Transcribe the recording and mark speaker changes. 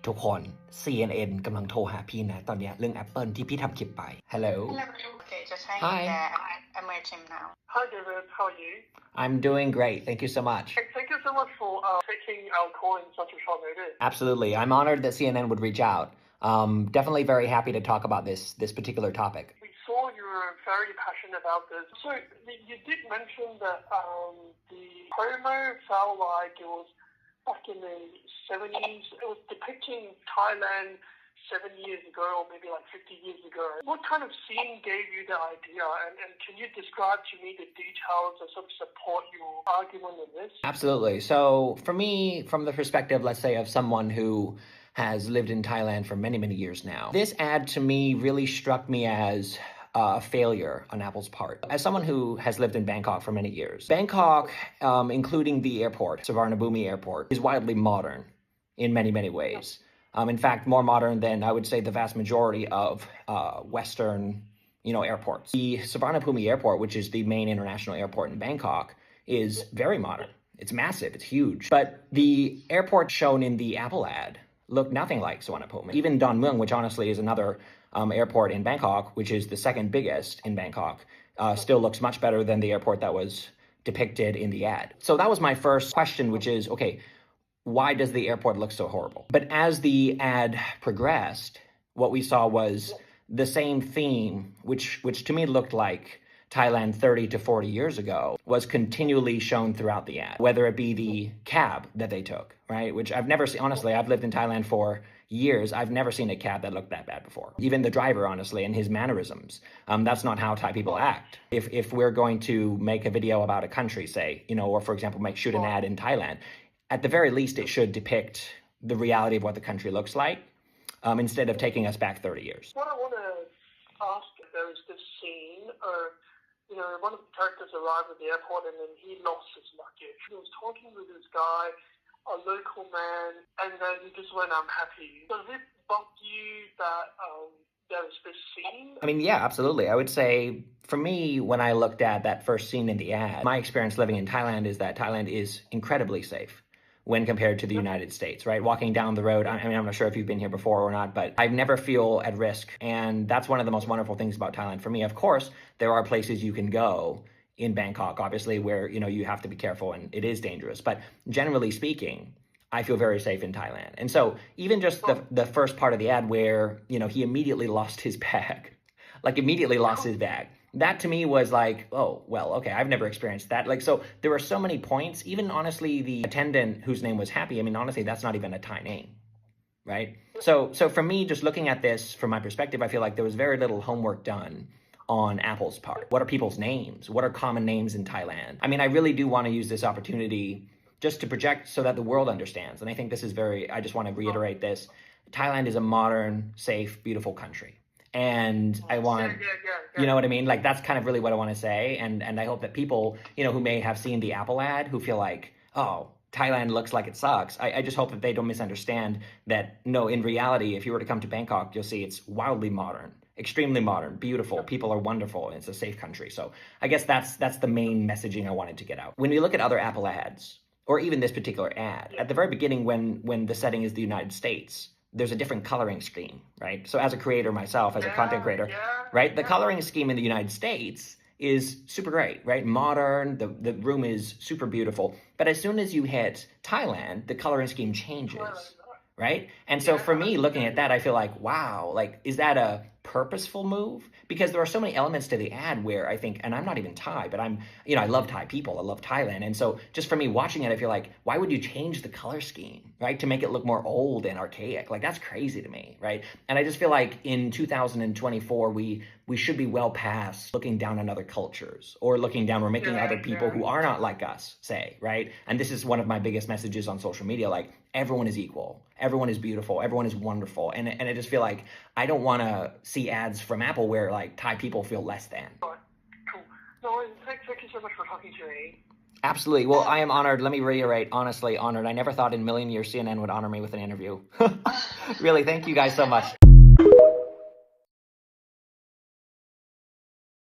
Speaker 1: ทุกคน CNN กำลังโทรหาพี่นะตอนเนี้ยเรื่อง Apple ที่พี่ทำคลิปไป Hello
Speaker 2: Okay, just hang
Speaker 1: Hi
Speaker 2: there. I'm waiting now.
Speaker 3: Hi, David. How are you?
Speaker 1: I'm doing great thank you so much
Speaker 3: Thank you so much for taking our call in such a short notice.
Speaker 1: Absolutely I'm honored that CNN would reach out definitely very happy to talk about this particular topic
Speaker 3: We saw you were very passionate about this. So you did mention that the promo felt like it was back in the 70s. It was depicting Thailand 7 years ago or maybe like 50 years ago. What kind of scene gave you the idea? And can you describe to me the details that sort of support your argument in this?
Speaker 1: Absolutely so for me from the perspective let's say of someone who has lived in Thailand for many years now this ad to me really struck me as a failure on Apple's part. As someone who has lived in Bangkok for many years, Bangkok, including the airport, Suvarnabhumi Airport, is wildly modern in many ways. In fact, more modern than I would say the vast majority of Western, airports. The Suvarnabhumi Airport, which is the main international airport in Bangkok, is very modern. It's massive. It's huge. But the airport shown in the Apple ad looked nothing like Suvarnabhumi. Even Don Mueang, which honestly is another airport in Bangkok, which is the second biggest in Bangkok, still looks much better than the airport that was depicted in the ad. So that was my first question, which is, okay, why does the airport look so horrible? But as the ad progressed, what we saw was the same theme, which to me looked like Thailand 30 to 40 years ago, was continually shown throughout the ad, whether it be the cab that they took, right? Which I've never seen, honestly, I've lived in Thailand for years. I've never seen a cab that looked that bad before. Even the driver, honestly, and his mannerisms. That's not how Thai people act. If we're going to make a video about a country, say, or for example, shoot an ad in Thailand, at the very least, it should depict the reality of what the country looks like, instead of taking us back 30 years.
Speaker 3: What I want to ask, there is this scene of, one of the characters arrived at the airport and then he lost his luggage. He was talking with this guy, a local man, and then he just went, I'm happy. Does it bug you that there is this scene?
Speaker 1: I mean, yeah, absolutely. I would say for me, when I looked at that first scene in the ad, my experience living in Thailand is that Thailand is incredibly safe when compared to the United States, right? Walking down the road, I mean, I'm not sure if you've been here before or not, but I never feel at risk. And that's one of the most wonderful things about Thailand for me. Of course, there are places you can go in Bangkok, obviously, where, you have to be careful and it is dangerous. But generally speaking, I feel very safe in Thailand. And so even just the first part of the ad where, he immediately lost his bag, that to me was like, oh, well, okay, I've never experienced that. So there were so many points, even honestly, the attendant whose name was Happy, I mean, honestly, that's not even a Thai name, right? So for me, just looking at this from my perspective, I feel like there was very little homework done on Apple's part. What are people's names? What are common names in Thailand? I mean, I really do want to use this opportunity just to project so that the world understands. And I think this is I just want to reiterate this. Thailand is a modern, safe, beautiful country. And I want, you know what I mean? That's kind of really what I want to say. And I hope that people, who may have seen the Apple ad, who feel like, oh, Thailand looks like it sucks. I just hope that they don't misunderstand that, no, in reality, if you were to come to Bangkok, you'll see it's wildly modern, extremely modern, beautiful. People are wonderful. And it's a safe country. So I guess that's the main messaging I wanted to get out. When we look at other Apple ads, or even this particular ad, at the very beginning, when the setting is the United States, there's a different coloring scheme, right? So as a creator myself, as a content creator, right? The coloring scheme in the United States is super great, right? Modern, the room is super beautiful. But as soon as you hit Thailand, the coloring scheme changes, right? And so for me, looking at that, I feel like, wow, is that a purposeful move? Because there are so many elements to the ad where I think, and I'm not even Thai, but I love Thai people, I love Thailand. And so just for me watching it, I feel like, why would you change the color scheme, right? To make it look more old and archaic. That's crazy to me, right? And I just feel like in 2024, we should be well past looking down on other cultures or looking down or making other people who are not like us say, right? And this is one of my biggest messages on social media, everyone is equal. Everyone is beautiful. Everyone is wonderful. And I just feel like I don't want to see ads from Apple where Thai people feel less than.
Speaker 3: Cool. No, thank you so much for talking to me.
Speaker 1: Absolutely. Well, I am honored. Let me reiterate, honestly honored. I never thought in a million years CNN would honor me with an interview. Really, thank you guys so much.